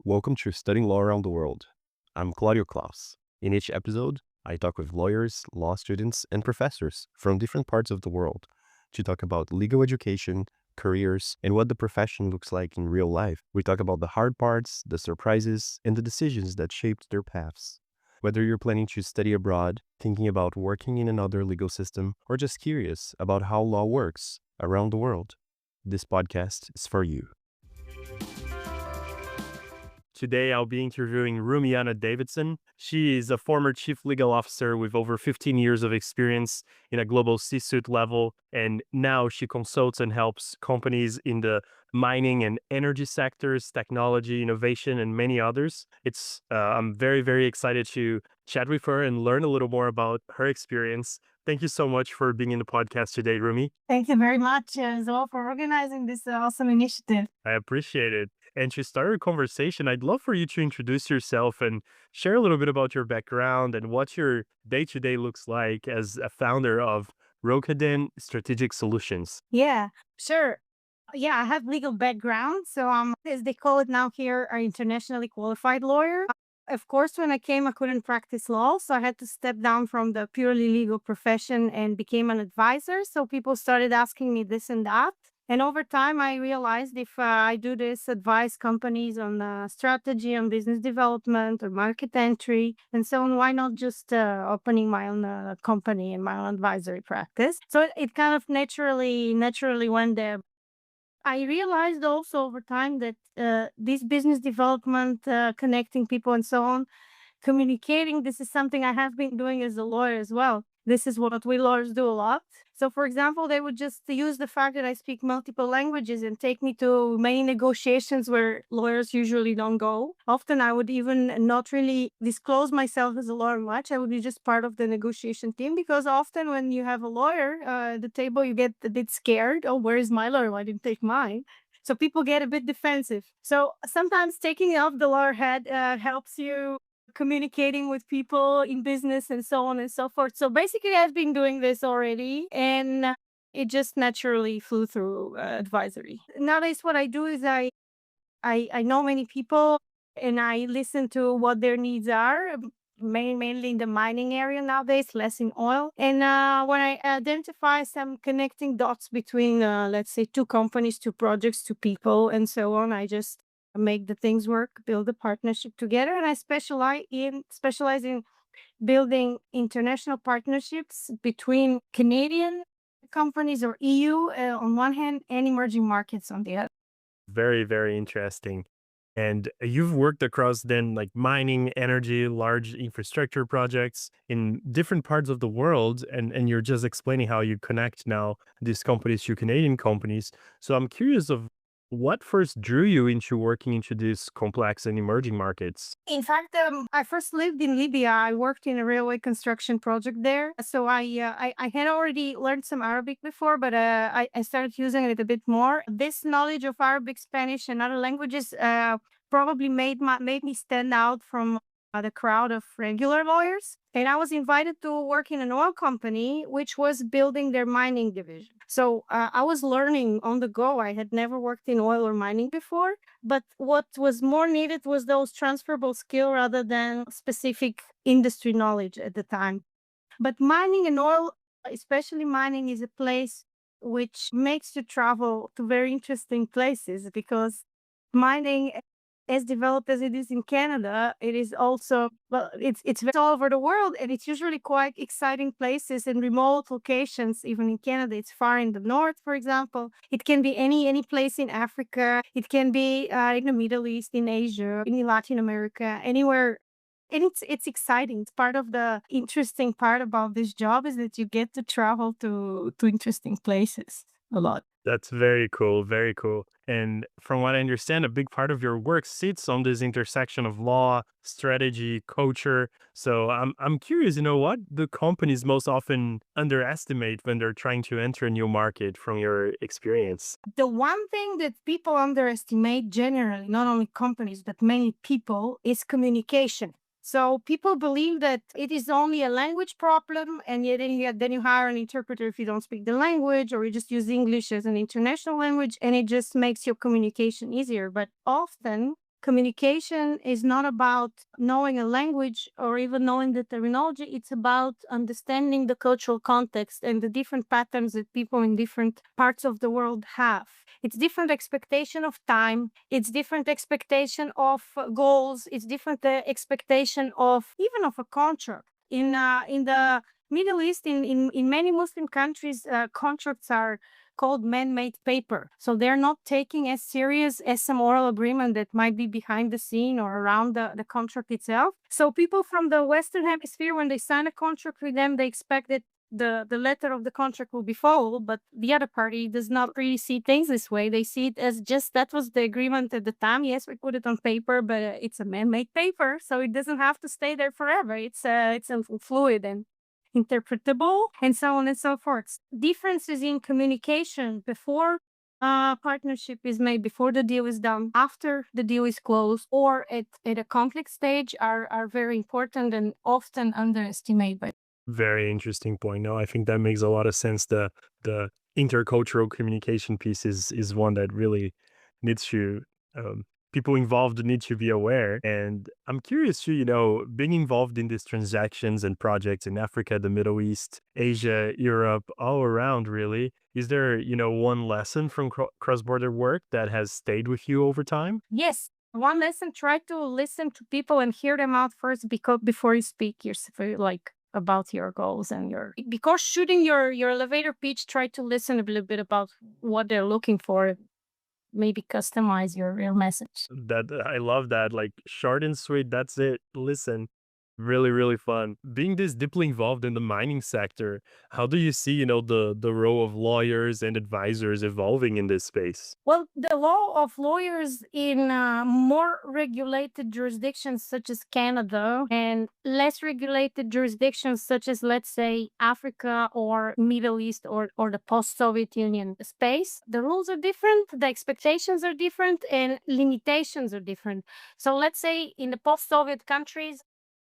Welcome to Studying Law Around the World. I'm Claudio Klaus. In each episode, I talk with lawyers, law students, and professors from different parts of the world to talk about legal education, careers, and what the profession looks like in real life. We talk about the hard parts, the surprises, and the decisions that shaped their paths. Whether you're planning to study abroad, thinking about working in another legal system, or just curious about how law works around the world, this podcast is for you. Today, I'll be interviewing Rumyana Davidson. She is a former chief legal officer with over 15 years of experience in a global C-suite level, and now she consults and helps companies in the mining and energy sectors, technology, innovation, and many others. I'm very, very excited to chat with her and learn a little more about her experience. Thank you so much for being in the podcast today, Rumi. Thank you very much as well for organizing this awesome initiative. I appreciate it. And to start our conversation, I'd love for you to introduce yourself and share a little bit about your background and what your day-to-day looks like as a founder of Rokaden Strategic Solutions. Yeah, sure. Yeah, I have legal background. So as they call it now here, an internationally qualified lawyer. Of course, when I came, I couldn't practice law. So I had to step down from the purely legal profession and became an advisor. So people started asking me this and that. And over time, I realized if I do this, advise companies on strategy, on business development, or market entry, and so on, why not just opening my own company and my own advisory practice? So it kind of naturally went there. I realized also over time that this business development, connecting people and so on, communicating, this is something I have been doing as a lawyer as well. This is what we lawyers do a lot. So, for example, they would just use the fact that I speak multiple languages and take me to many negotiations where lawyers usually don't go. Often I would even not really disclose myself as a lawyer much. I would be just part of the negotiation team because often when you have a lawyer at the table, you get a bit scared. Oh, where is my lawyer? Why didn't take mine? So people get a bit defensive. So sometimes taking it off the lawyer head helps you communicating with people in business and so on and so forth. So basically, I've been doing this already and it just naturally flew through advisory. Nowadays, what I do is I know many people and I listen to what their needs are. Mainly in the mining area nowadays, less in oil. And when I identify some connecting dots between, let's say, two companies, two projects, two people, and so on, I just make the things work, build a partnership together. And I specialize in building international partnerships between Canadian companies or EU on one hand and emerging markets on the other. Very, very interesting. And you've worked across then like mining, energy, large infrastructure projects in different parts of the world. And you're just explaining how you connect now these companies to Canadian companies. So I'm curious of what first drew you into working into these complex and emerging markets? In fact, I first lived in Libya. I worked in a railway construction project there. So I had already learned some Arabic before, but I started using it a bit more. This knowledge of Arabic, Spanish, and other languages probably made me stand out from the crowd of regular lawyers. And I was invited to work in an oil company, which was building their mining division. So I was learning on the go. I had never worked in oil or mining before. But what was more needed was those transferable skill rather than specific industry knowledge at the time. But mining and oil, especially mining, is a place which makes you travel to very interesting places because mining, as developed as it is in Canada, it is also, well, it's all over the world, and it's usually quite exciting places and remote locations. Even in Canada, it's far in the north, for example. It can be any place in Africa. It can be in the Middle East, in Asia, in Latin America, anywhere. And it's exciting. It's part of the interesting part about this job is that you get to travel to interesting places a lot. That's very cool, very cool. And from what I understand, a big part of your work sits on this intersection of law, strategy, culture. So I'm curious, what the companies most often underestimate when they're trying to enter a new market from your experience. The one thing that people underestimate generally, not only companies, but many people, is communication. So people believe that it is only a language problem, and yet then you hire an interpreter if you don't speak the language, or you just use English as an international language, and it just makes your communication easier. But often Communication is not about knowing a language or even knowing the terminology. It's about understanding the cultural context and the different patterns that people in different parts of the world have. It's different expectation of time. It's different expectation of goals. It's different expectation of even of a contract. In the Middle East, in many Muslim countries, contracts are called man-made paper. So they're not taking as serious as some oral agreement that might be behind the scene or around the contract itself. So people from the Western Hemisphere, when they sign a contract with them, they expect that the letter of the contract will be followed, but the other party does not really see things this way. They see it as just that was the agreement at the time. Yes, we put it on paper, but it's a man-made paper, so it doesn't have to stay there forever. It's fluid and interpretable, and so on and so forth. Differences in communication before partnership is made, before the deal is done, after the deal is closed, or at a conflict stage are very important and often underestimated by. Very interesting point. No, I think that makes a lot of sense. The intercultural communication piece is one that really needs to people involved need to be aware. And I'm curious to, being involved in these transactions and projects in Africa, the Middle East, Asia, Europe, all around really. Is there, one lesson from cross-border work that has stayed with you over time? Yes. One lesson, try to listen to people and hear them out first before you speak like about your goals and before shooting your elevator pitch, try to listen a little bit about what they're looking for, maybe customize your real message. That I love that, like short and sweet. That's it. Listen, really, really fun. Being this deeply involved in the mining sector, how do you see, the role of lawyers and advisors evolving in this space? Well, the law of lawyers in more regulated jurisdictions such as Canada and less regulated jurisdictions such as, let's say, Africa or Middle East or the post-Soviet Union space, the rules are different, the expectations are different, and limitations are different. So let's say in the post-Soviet countries,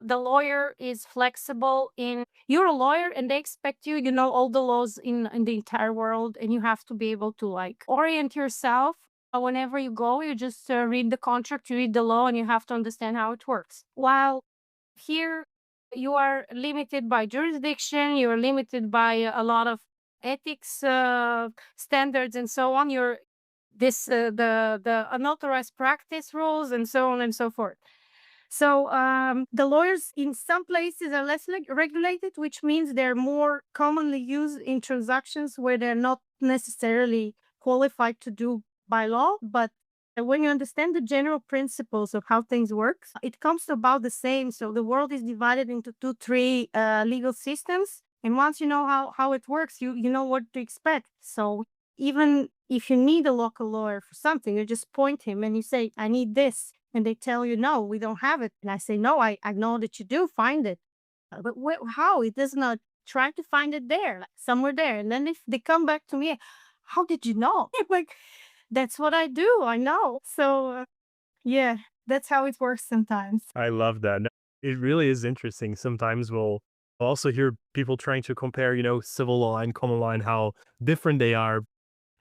the lawyer is flexible in you're a lawyer and they expect you know all the laws in the entire world, and you have to be able to like orient yourself whenever you go. You just read the contract, you read the law, and you have to understand how it works. While here you are limited by jurisdiction, you're limited by a lot of ethics standards and so on. You're this the unauthorized practice rules and so on and so forth. So the lawyers in some places are less regulated, which means they're more commonly used in transactions where they're not necessarily qualified to do by law. But when you understand the general principles of how things work, it comes to about the same. So the world is divided into two, three legal systems. And once you know how it works, you know what to expect. So even if you need a local lawyer for something, you just point him and you say, I need this. And they tell you, no, we don't have it. And I say, no, I know that you do find it. But how? It does not try to find it there, like somewhere there. And then if they come back to me, how did you know? Like, that's what I do. I know. So, yeah, that's how it works sometimes. I love that. No, it really is interesting. Sometimes we'll also hear people trying to compare, civil law and common law and how different they are.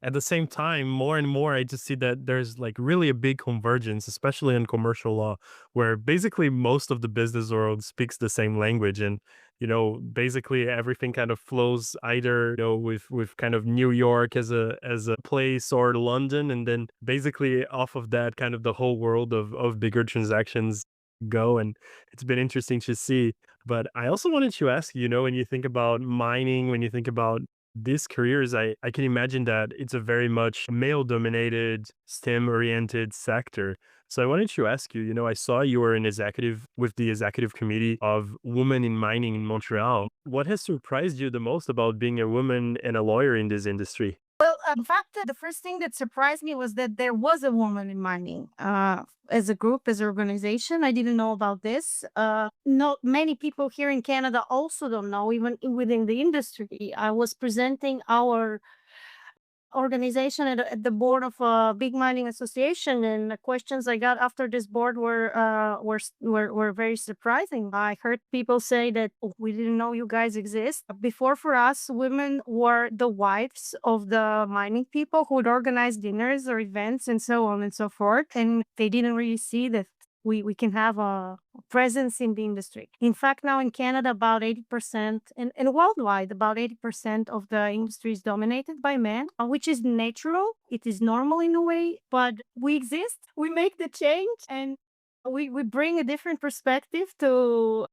At the same time, more and more, I just see that there's like really a big convergence, especially in commercial law, where basically most of the business world speaks the same language. And, basically everything kind of flows either, with kind of New York as a place or London. And then basically off of that, kind of the whole world of bigger transactions go. And it's been interesting to see. But I also wanted to ask you, when you think about mining, when you think about these careers, I can imagine that it's a very much male dominated, STEM oriented sector. So I wanted to ask you, I saw you were an executive with the executive committee of Women in Mining in Montreal. What has surprised you the most about being a woman and a lawyer in this industry? Well, in fact, the first thing that surprised me was that there was a woman in mining as a group, as an organization. I didn't know about this. Not many people here in Canada also don't know, even within the industry. I was presenting our organization at the board of a big mining association, and the questions I got after this board were very surprising. I heard people say that, "Oh, we didn't know you guys exist." Before, for us, women were the wives of the mining people who would organize dinners or events and so on and so forth, and they didn't really see that we can have a presence in the industry. In fact, now in Canada, about 80%, and worldwide, about 80% of the industry is dominated by men, which is natural. It is normal in a way, but we exist, we make the change, and we bring a different perspective to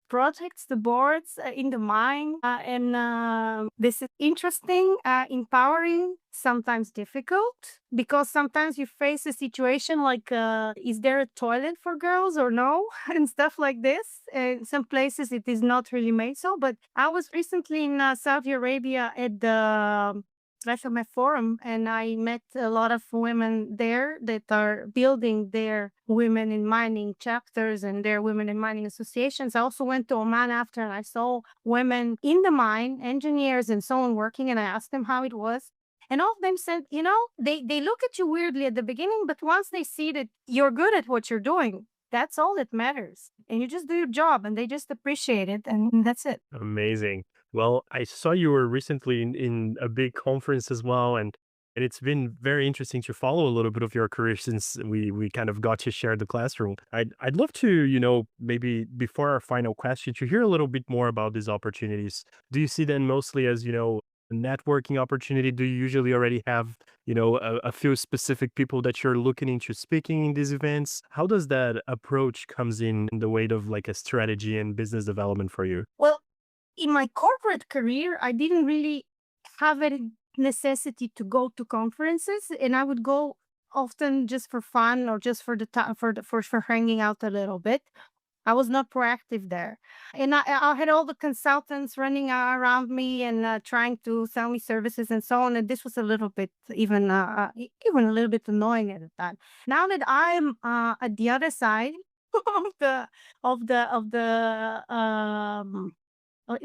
projects, the boards in the mine. And this is interesting, empowering, sometimes difficult, because sometimes you face a situation like, is there a toilet for girls or no? And stuff like this. In some places it is not really made so. But I was recently in Saudi Arabia at the Resume Forum, and I met a lot of women there that are building their women in mining chapters and their women in mining associations. I also went to Oman after, and I saw women in the mine, engineers and so on, working, and I asked them how it was. And all of them said, they look at you weirdly at the beginning, but once they see that you're good at what you're doing, that's all that matters. And you just do your job, and they just appreciate it, and that's it. Amazing. Well, I saw you were recently in a big conference as well, and it's been very interesting to follow a little bit of your career since we kind of got to share the classroom. I'd love to, maybe before our final question, to hear a little bit more about these opportunities. Do you see them mostly as, a networking opportunity? Do you usually already have, a few specific people that you're looking into speaking in these events? How does that approach comes in the weight of like a strategy and business development for you? Well, in my corporate career, I didn't really have a necessity to go to conferences, and I would go often just for fun or just for the time for hanging out a little bit. I was not proactive there, and I had all the consultants running around me and trying to sell me services and so on. And this was a little bit even a little bit annoying at the time. Now that I'm at the other side of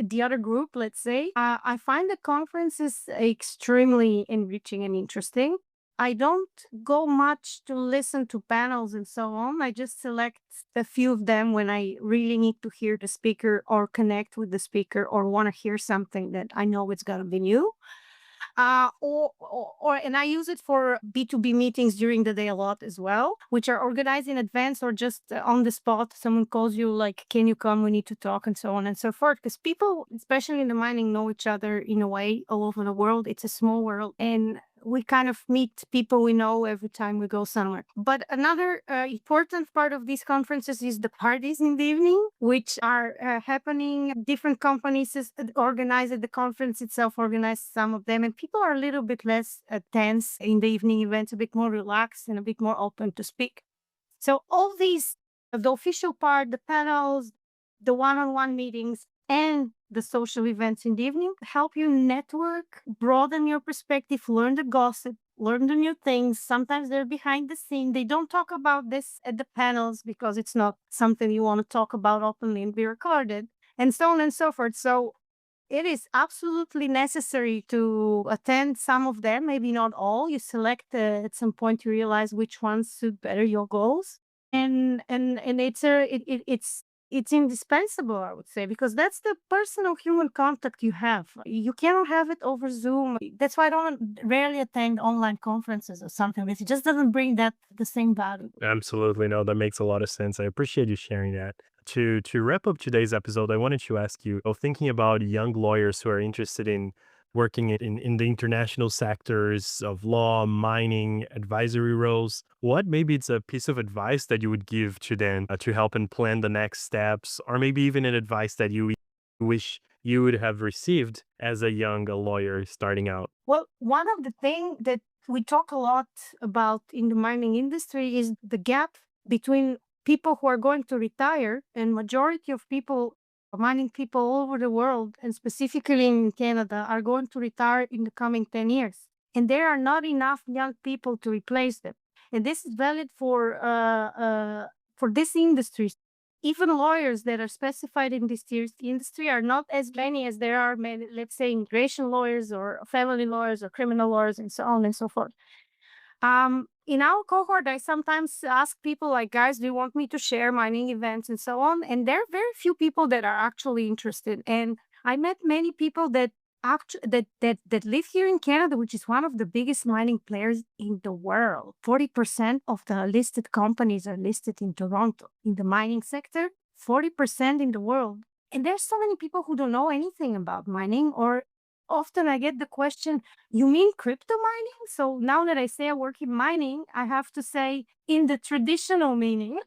the other group, let's say, I find the conferences extremely enriching and interesting. I don't go much to listen to panels and so on. I just select a few of them when I really need to hear the speaker or connect with the speaker or want to hear something that I know it's going to be new. And I use it for B2B meetings during the day a lot as well, which are organized in advance or just on the spot. Someone calls you like, "Can you come? We need to talk," and so on and so forth. Because people, especially in the mining, know each other in a way all over the world. It's a small world, and we kind of meet people we know every time we go somewhere. But another important part of these conferences is the parties in the evening, which are happening. Different companies organize it. The conference itself organizes some of them, and people are a little bit less tense in the evening events, a bit more relaxed and a bit more open to speak. So all these, the official part, the panels, the one-on-one meetings, and the social events in the evening help you network, broaden your perspective, learn the gossip, learn the new things. Sometimes they're behind the scene. They don't talk about this at the panels because it's not something you want to talk about openly and be recorded, and so on and so forth. So it is absolutely necessary to attend some of them, maybe not all. You select at some point, you realize which ones suit better your goals, and it's indispensable, I would say, because that's the personal human contact you have. You cannot have it over Zoom. That's why I don't rarely attend online conferences or something. It just doesn't bring that the same value. Absolutely. No, that makes a lot of sense. I appreciate you sharing that. To wrap up today's episode, I wanted to ask you, thinking about young lawyers who are interested in working in the international sectors of law, mining, advisory roles, what maybe it's a piece of advice that you would give to them to help and plan the next steps, or maybe even an advice that you wish you would have received as a young lawyer starting out? Well, one of the things that we talk a lot about in the mining industry is the gap between people who are going to retire, and majority of people, mining people all over the world, and specifically in Canada, are going to retire in the coming 10 years. And there are not enough young people to replace them. And this is valid for this industry. even lawyers that are specified in this industry are not as many as there are many, let's say, immigration lawyers or family lawyers or criminal lawyers and so on and so forth. In our cohort, I sometimes ask people like, guys, do you want me to share mining events and so on? And there are very few people that are actually interested. And I met many people that that live here in Canada, which is one of the biggest mining players in the world. 40% of the listed companies are listed in Toronto in the mining sector, 40% in the world. And there's so many people who don't know anything about mining, or often I get the question, you mean crypto mining? So now that I say I work in mining, I have to say in the traditional meaning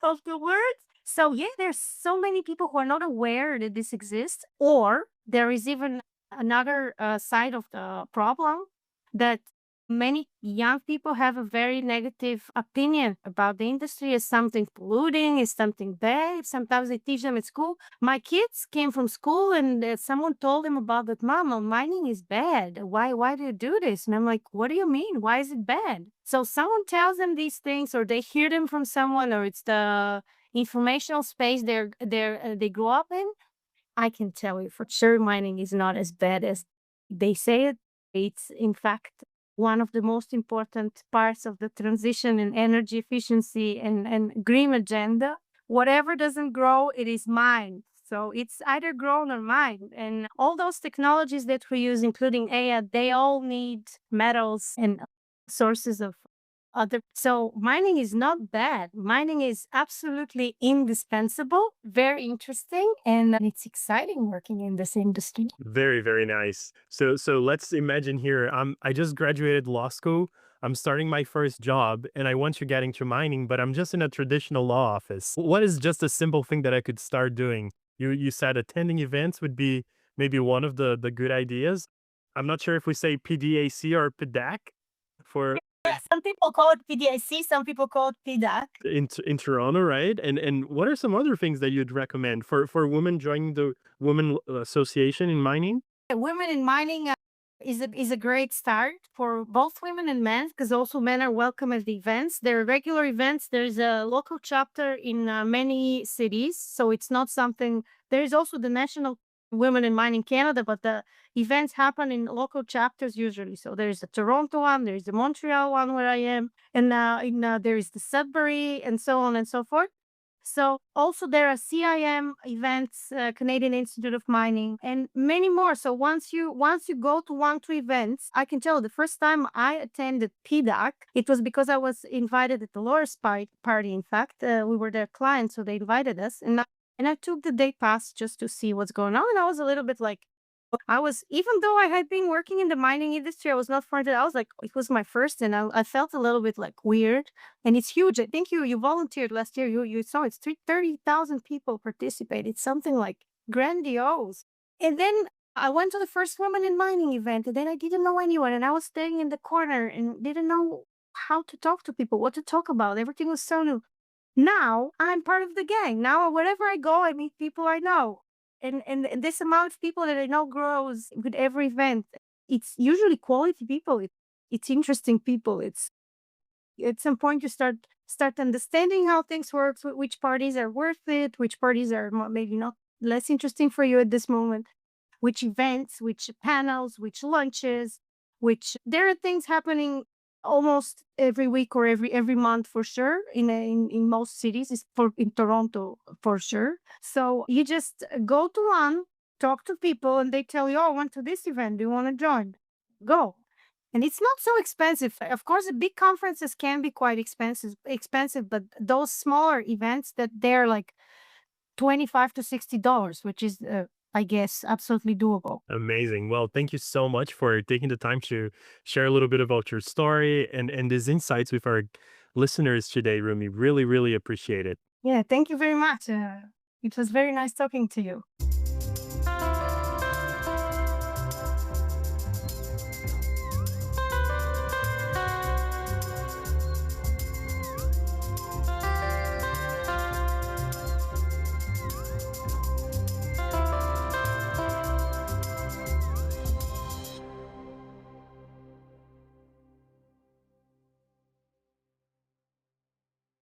of the word. So yeah, there's so many people who are not aware that this exists, or there is even another side of the problem that many young people have a very negative opinion about the industry as something polluting, as something bad. Sometimes they teach them at school. My kids came from school and someone told them about that. Mama, mining is bad. Why do you do this? And I'm like, what do you mean? Why is it bad? So someone tells them these things, or they hear them from someone, or it's the informational space they grew up in. I can tell you for sure mining is not as bad as they say it. It's in fact one of the most important parts of the transition in energy efficiency and green agenda. Whatever doesn't grow, it is mined. So it's either grown or mined. And all those technologies that we use, including AI, they all need metals and sources of other. So mining is not bad. Mining is absolutely indispensable, very interesting, and it's exciting working in this industry. Very, very nice. So let's imagine here, I just graduated law school. I'm starting my first job and I want to get into mining, but I'm just in a traditional law office. What is just a simple thing that I could start doing? You said attending events would be maybe one of the good ideas. I'm not sure if we say PDAC or PDAC for Yeah, some people call it PDIC, some people call it PDAC. in Toronto, right? And what are some other things that you'd recommend for women joining the Women Association in mining? Women in mining is a great start for both women and men, because also men are welcome at the events. There are regular events. There's a local chapter in many cities, so it's not something. There is also the National Women in Mining Canada, but the events happen in local chapters usually. So there's the Toronto one, there's the Montreal one where I am, and there is the Sudbury, and so on and so forth. So also there are CIM events, Canadian Institute of Mining, and many more. So once you go to 1 2 events, I can tell you the first time I attended PDAC, it was because I was invited at the lawyers' party. In fact, we were their clients, so they invited us, and I took the day pass just to see what's going on. And I was a little bit like, even though I had been working in the mining industry, I was not fronted. I was like, it was my first, and I felt a little bit like weird. And it's huge. I think you volunteered last year. You saw it's 30,000 people participate. It's something like grandiose. And then I went to the first Women in Mining event, and then I didn't know anyone, and I was staying in the corner and didn't know how to talk to people, what to talk about. Everything was so new. Now I'm part of the gang. Now wherever I go, I meet people I know. And this amount of people that I know grows with every event. It's usually quality people. It's interesting people. It's at some point you start understanding how things work, which parties are worth it, which parties are maybe not less interesting for you at this moment, which events, which panels, which lunches, which there are things happening almost every week or every month for sure in most cities, is for in Toronto for sure. So you just go to one, talk to people, and they tell you, oh, I went to this event, do you want to join? Go. And it's not so expensive. Of course, the big conferences can be quite expensive, but those smaller events, that they're like $25 to $60, which is I guess absolutely doable. Amazing. Well, thank you so much for taking the time to share a little bit about your story and these insights with our listeners today, Rumi. Really, really appreciate it. Yeah, thank you very much. It was very nice talking to you.